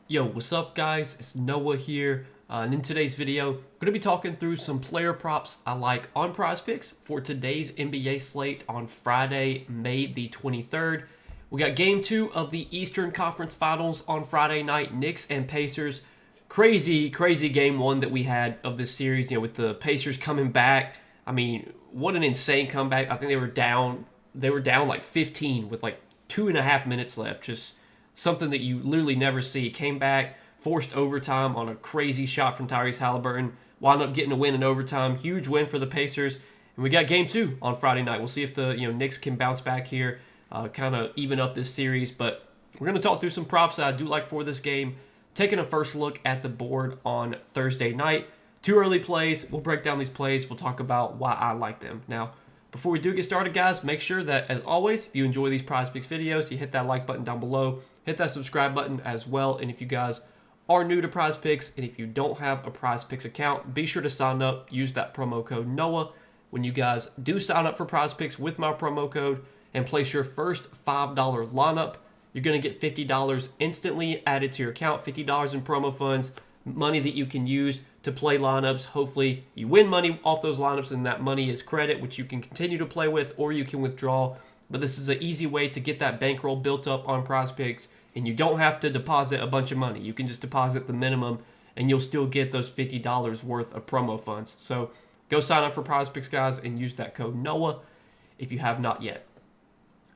Yo, what's up guys? It's Noah here, and in today's video, I'm going to be talking through some player props I like on Prizepicks for today's NBA slate on Friday, May the 23rd. We got Game 2 of the Eastern Conference Finals on Friday night, Knicks and Pacers. Crazy Game 1 that we had of this series, with the Pacers coming back. I mean, what an insane comeback. I think they were down like 15 with like 2.5 minutes left. Just something that you literally never see. Came back, forced overtime on a crazy shot from Tyrese Halliburton, wound up getting a win in overtime. Huge win for the Pacers. And we got Game 2 on Friday night. We'll see if the Knicks can bounce back here, kind of even up this series. But we're going to talk through some props that I do like for this game. Taking a first look at the board on Thursday night. Two early plays. We'll break down these plays. We'll talk about why I like them. Now, before we do get started, guys, make sure that, as always, if you enjoy these Prizepicks videos, you hit that like button down below. Hit that subscribe button as well. And if you guys are new to Prizepicks, and if you don't have a Prizepicks account, be sure to sign up. Use that promo code NOAH when you guys do sign up for Prizepicks with my promo code and place your first $5 lineup. You're going to get $50 instantly added to your account, $50 in promo funds, money that you can use to play lineups. Hopefully you win money off those lineups, and that money is credit, which you can continue to play with or you can withdraw. But this is an easy way to get that bankroll built up on Prizepicks, and you don't have to deposit a bunch of money. You can just deposit the minimum, and you'll still get those $50 worth of promo funds. So go sign up for Prizepicks, guys, and use that code NOAH if you have not yet.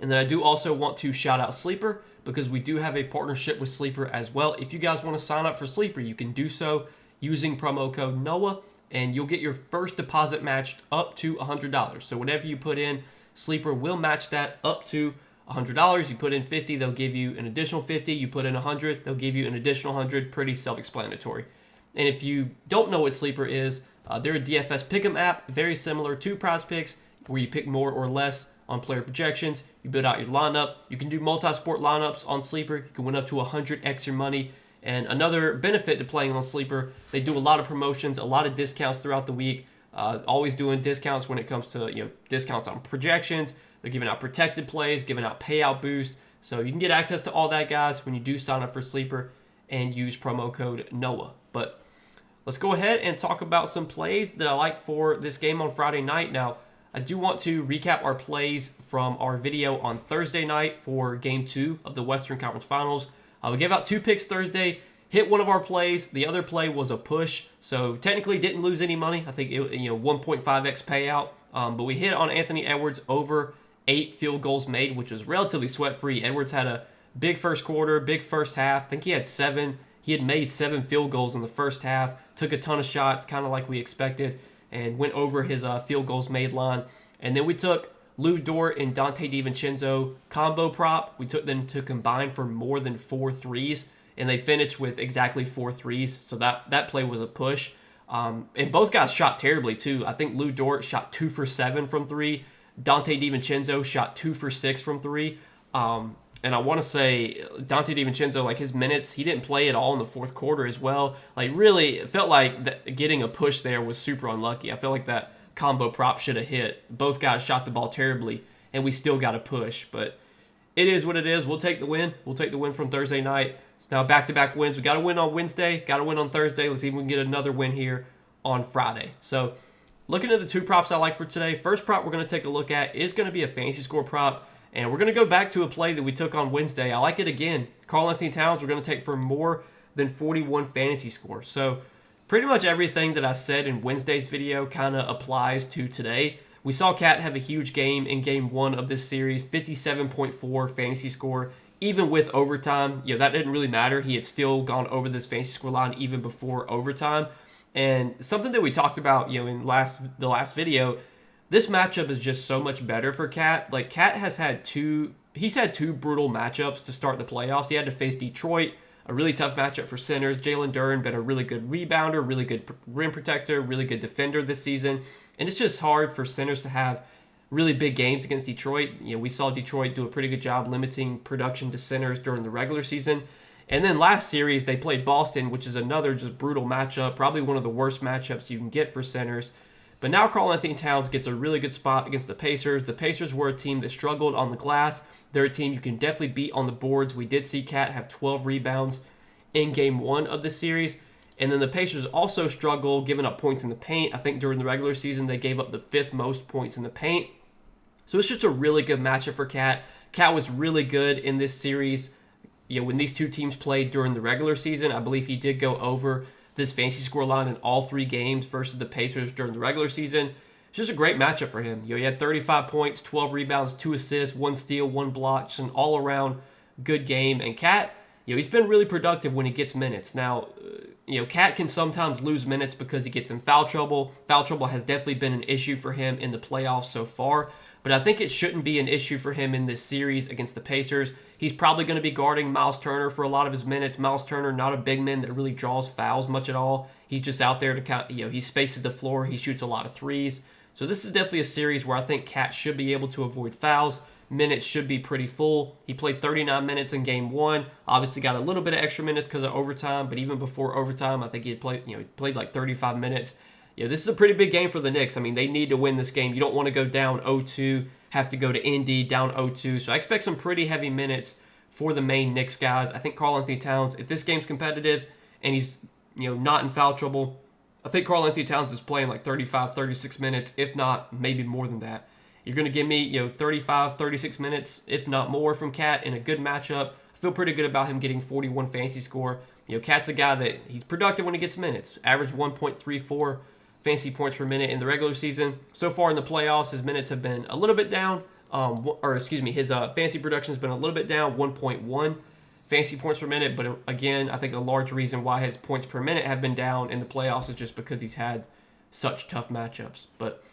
And then I do also want to shout out Sleeper, because we do have a partnership with Sleeper as well. If you guys want to sign up for Sleeper, you can do so using promo code NOAH, and you'll get your first deposit matched up to $100. So whatever you put in, Sleeper will match that up to $100. You put in 50, they'll give you an additional 50. You put in 100, they'll give you an additional 100. Pretty self-explanatory. And if you don't know what Sleeper is, they're a DFS pick'em app, very similar to Prizepicks, where you pick more or less on player projections. You build out your lineup. You can do multi-sport lineups on Sleeper. You can win up to 100x your money. And another benefit to playing on Sleeper, they do a lot of promotions, a lot of discounts throughout the week. Always doing discounts when it comes to discounts on projections. They're giving out protected plays, giving out payout boost. So you can get access to all that, guys, when you do sign up for Sleeper and use promo code NOAH. But let's go ahead and talk about some plays that I like for this game on Friday night. Now, I do want to recap our plays from our video on Thursday night for Game 2 of the Western Conference Finals. We gave out 2 picks Thursday, hit one of our plays. The other play was a push, so technically didn't lose any money. I think it 1.5x payout, but we hit on Anthony Edwards over 8 field goals made, which was relatively sweat-free. Edwards had a big first quarter, big first half. I think he had 7. He had made 7 field goals in the first half, took a ton of shots, kind of like we expected, and went over his field goals made line. And then we took Lou Dort and Dante DiVincenzo combo prop. We took them to combine for more than 4 threes, and they finished with exactly 4 threes. So that play was a push. And both guys shot terribly too. I think Lou Dort shot 2 for 7 from 3. Dante DiVincenzo shot 2 for 6 from 3. And I want to say Dante DiVincenzo, like his minutes, he didn't play at all in the fourth quarter as well. Like really, it felt like getting a push there was super unlucky. I felt like that combo prop should have hit. Both guys shot the ball terribly, and we still got a push. But it is what it is. We'll take the win. We'll take the win from Thursday night. It's now back-to-back wins. We got to win on Wednesday. Got to win on Thursday. Let's see if we can get another win here on Friday. So looking at the 2 props I like for today, first prop we're going to take a look at is going to be a fantasy score prop. And we're going to go back to a play that we took on Wednesday. I like it again. Karl-Anthony Towns, we're going to take for more than 41 fantasy score. So pretty much everything that I said in Wednesday's video kind of applies to today. We saw Cat have a huge game in Game 1 of this series, 57.4 fantasy score. Even with overtime, that didn't really matter. He had still gone over this fantasy score line even before overtime. And something that we talked about, in the last video, this matchup is just so much better for Cat. Like Cat has had he's had 2 brutal matchups to start the playoffs. He had to face Detroit, a really tough matchup for centers. Jalen Duren been a really good rebounder, really good rim protector, really good defender this season. And it's just hard for centers to have really big games against Detroit. We saw Detroit do a pretty good job limiting production to centers during the regular season. And then last series, they played Boston, which is another just brutal matchup, probably one of the worst matchups you can get for centers. But now Karl-Anthony Towns gets a really good spot against the Pacers. The Pacers were a team that struggled on the glass. They're a team you can definitely beat on the boards. We did see Cat have 12 rebounds in game 1 of the series. And then the Pacers also struggle giving up points in the paint. I think during the regular season, they gave up the 5th most points in the paint. So it's just a really good matchup for Cat. Cat was really good in this series. When these two teams played during the regular season, I believe he did go over this fantasy score line in all 3 games versus the Pacers during the regular season. It's just a great matchup for him. He had 35 points, 12 rebounds, 2 assists, 1 steal, 1 block, just an all-around good game. And Cat, he's been really productive when he gets minutes. Now, Cat can sometimes lose minutes because he gets in foul trouble. Foul trouble has definitely been an issue for him in the playoffs so far. But I think it shouldn't be an issue for him in this series against the Pacers. He's probably going to be guarding Miles Turner for a lot of his minutes. Miles Turner, not a big man that really draws fouls much at all. He's just out there to count. He spaces the floor. He shoots a lot of threes. So this is definitely a series where I think Cat should be able to avoid fouls. Minutes should be pretty full. He played 39 minutes in game 1. Obviously got a little bit of extra minutes because of overtime, but even before overtime, I think he played like 35 minutes. This is a pretty big game for the Knicks. I mean, they need to win this game. You don't want to go down 0-2, have to go to Indy down 0-2. So I expect some pretty heavy minutes for the main Knicks guys. I think Karl-Anthony Towns, if this game's competitive and he's not in foul trouble, I think Karl-Anthony Towns is playing like 35, 36 minutes, if not maybe more than that. You're going to give me 35, 36 minutes, if not more, from Cat in a good matchup. I feel pretty good about him getting 41 fantasy score. Cat's a guy that he's productive when he gets minutes. Average 1.34 fantasy points per minute in the regular season. So far in the playoffs, his minutes have been a little bit down. His fantasy production has been a little bit down, 1.1 fantasy points per minute. But again, I think a large reason why his points per minute have been down in the playoffs is just because he's had such tough matchups. But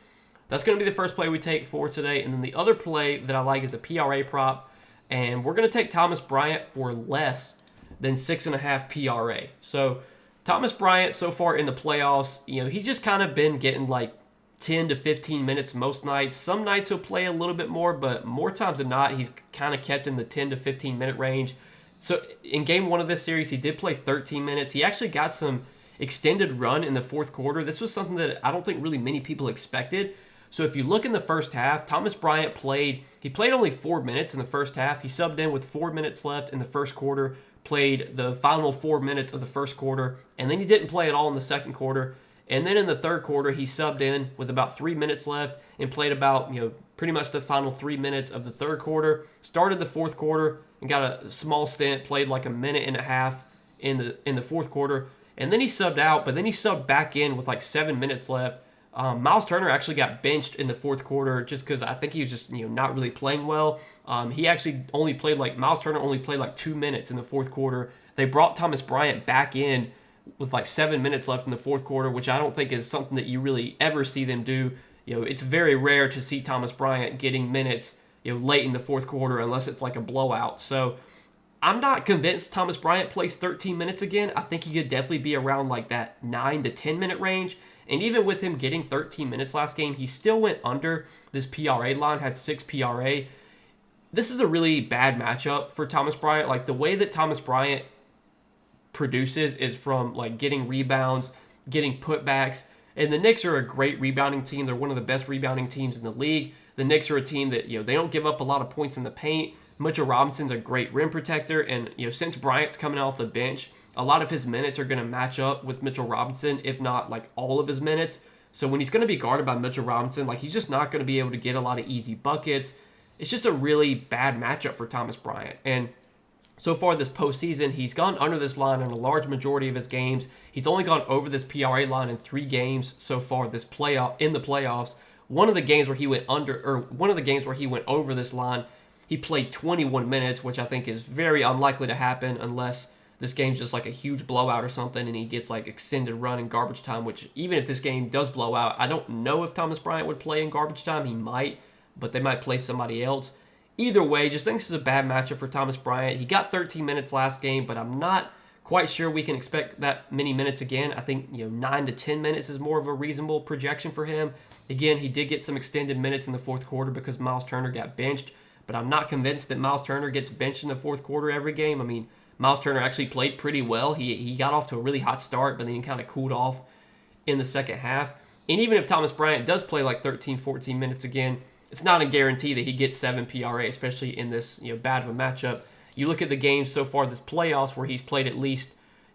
that's going to be the first play we take for today. And then the other play that I like is a PRA prop. And we're going to take Thomas Bryant for less than 6.5 PRA. So Thomas Bryant so far in the playoffs, he's just kind of been getting like 10 to 15 minutes most nights. Some nights he'll play a little bit more, but more times than not, he's kind of kept in the 10 to 15 minute range. So in game 1 of this series, he did play 13 minutes. He actually got some extended run in the 4th quarter. This was something that I don't think really many people expected. So if you look in the first half, Thomas Bryant played only 4 minutes in the first half. He subbed in with 4 minutes left in the first quarter, played the final 4 minutes of the first quarter, and then he didn't play at all in the second quarter. And then in the third quarter, he subbed in with about 3 minutes left and played about, pretty much the final 3 minutes of the third quarter. Started the 4th quarter and got a small stint, played like a minute and a half in the 4th quarter. And then he subbed out, but then he subbed back in with like 7 minutes left. Miles Turner actually got benched in the 4th quarter just because I think he was just not really playing well. He actually only played Miles Turner only played like 2 minutes in the 4th quarter. They brought Thomas Bryant back in with like 7 minutes left in the 4th quarter, which I don't think is something that you really ever see them do. It's very rare to see Thomas Bryant getting minutes late in the 4th quarter unless it's like a blowout. So I'm not convinced Thomas Bryant plays 13 minutes again. I think he could definitely be around like that 9 to 10 minute range. And even with him getting 13 minutes last game, he still went under this PRA line, had 6 PRA. This is a really bad matchup for Thomas Bryant. Like the way that Thomas Bryant produces is from like getting rebounds, getting putbacks. And the Knicks are a great rebounding team. They're one of the best rebounding teams in the league. The Knicks are a team that, they don't give up a lot of points in the paint. Mitchell Robinson's a great rim protector. And, since Bryant's coming off the bench, a lot of his minutes are going to match up with Mitchell Robinson, if not like all of his minutes. So when he's going to be guarded by Mitchell Robinson, like he's just not going to be able to get a lot of easy buckets. It's just a really bad matchup for Thomas Bryant. And so far this postseason, he's gone under this line in a large majority of his games. He's only gone over this PRA line in 3 games so far this playoffs. One of the games where he went over this line, he played 21 minutes, which I think is very unlikely to happen unless this game's just like a huge blowout or something and he gets like extended run in garbage time, which even if this game does blow out, I don't know if Thomas Bryant would play in garbage time. He might, but they might play somebody else. Either way, just think this is a bad matchup for Thomas Bryant. He got 13 minutes last game, but I'm not quite sure we can expect that many minutes again. I think 9 to 10 minutes is more of a reasonable projection for him. Again, he did get some extended minutes in the 4th quarter because Miles Turner got benched, but I'm not convinced that Miles Turner gets benched in the 4th quarter every game. I mean, Miles Turner actually played pretty well. He got off to a really hot start, but then he kind of cooled off in the second half. And even if Thomas Bryant does play like 13, 14 minutes again, it's not a guarantee that he gets 7 PRA, especially in this bad of a matchup. You look at the games so far this playoffs where he's played at least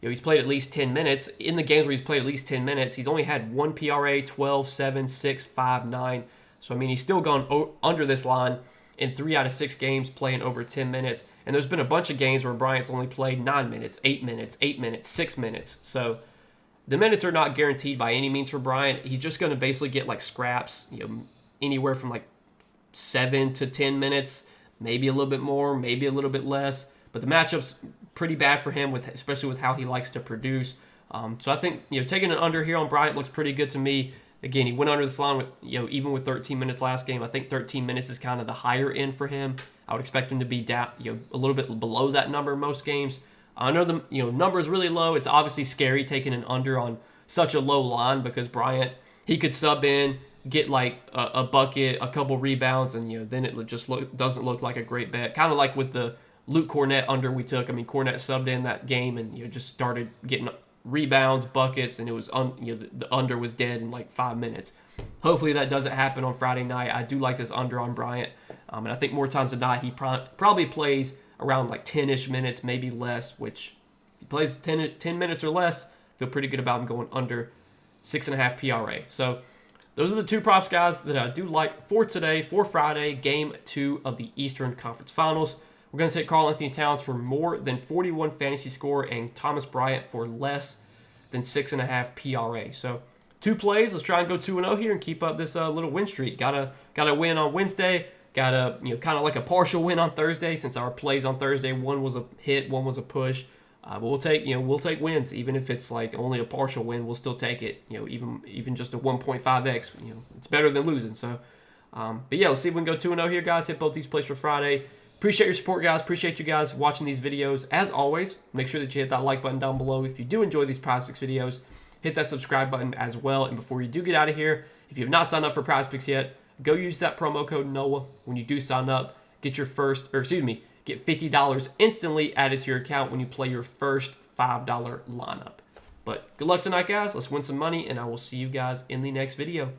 he's played at least 10 minutes. In the games where he's played at least 10 minutes, he's only had 1 PRA, 12, 7, 6, 5, 9. So, I mean, he's still gone under this line in 3 out of 6 games playing over 10 minutes. And there's been a bunch of games where Bryant's only played 9 minutes, 8 minutes, 8 minutes, 6 minutes. So the minutes are not guaranteed by any means for Bryant. He's just going to basically get like scraps, anywhere from like 7 to 10 minutes, maybe a little bit more, maybe a little bit less. But the matchup's pretty bad for him, especially with how he likes to produce. So I think taking an under here on Bryant looks pretty good to me. Again, he went under this line with even with 13 minutes last game. I think 13 minutes is kind of the higher end for him. I would expect him to be down, a little bit below that number most games. I know the number is really low. It's obviously scary taking an under on such a low line because Bryant, he could sub in, get like a bucket, a couple rebounds, and then it just doesn't look like a great bet. Kind of like with the Luke Cornett under we took. I mean, Cornett subbed in that game and just started getting rebounds, buckets, and it was the under was dead in like 5 minutes. Hopefully that doesn't happen on Friday night. I do like this under on Bryant, and I think more times than not he probably plays around like 10-ish minutes, maybe less. Which if he plays 10 minutes or less, I feel pretty good about him going under 6.5 PRA. So those are the 2 props, guys, that I do like for today, for Friday, Game 2 of the Eastern Conference Finals. We're going to take Karl-Anthony Towns for more than 41 fantasy score and Thomas Bryant for less than 6.5 PRA. So 2 plays. Let's try and go 2-0 here and keep up this little win streak. Gotta win on Wednesday. Gotta kind of like a partial win on Thursday since our plays on Thursday, one was a hit, one was a push. But we'll take wins even if it's like only a partial win. We'll still take it. Even just a 1.5x. It's better than losing. So, but yeah, let's see if we can go 2-0 here, guys. Hit both these plays for Friday. Appreciate your support, guys. Appreciate you guys watching these videos. As always, make sure that you hit that like button down below. If you do enjoy these Prizepicks videos, hit that subscribe button as well. And before you do get out of here, if you have not signed up for Prizepicks yet, go use that promo code NOAH when you do sign up. Get get $50 instantly added to your account when you play your first $5 lineup. But good luck tonight, guys. Let's win some money, and I will see you guys in the next video.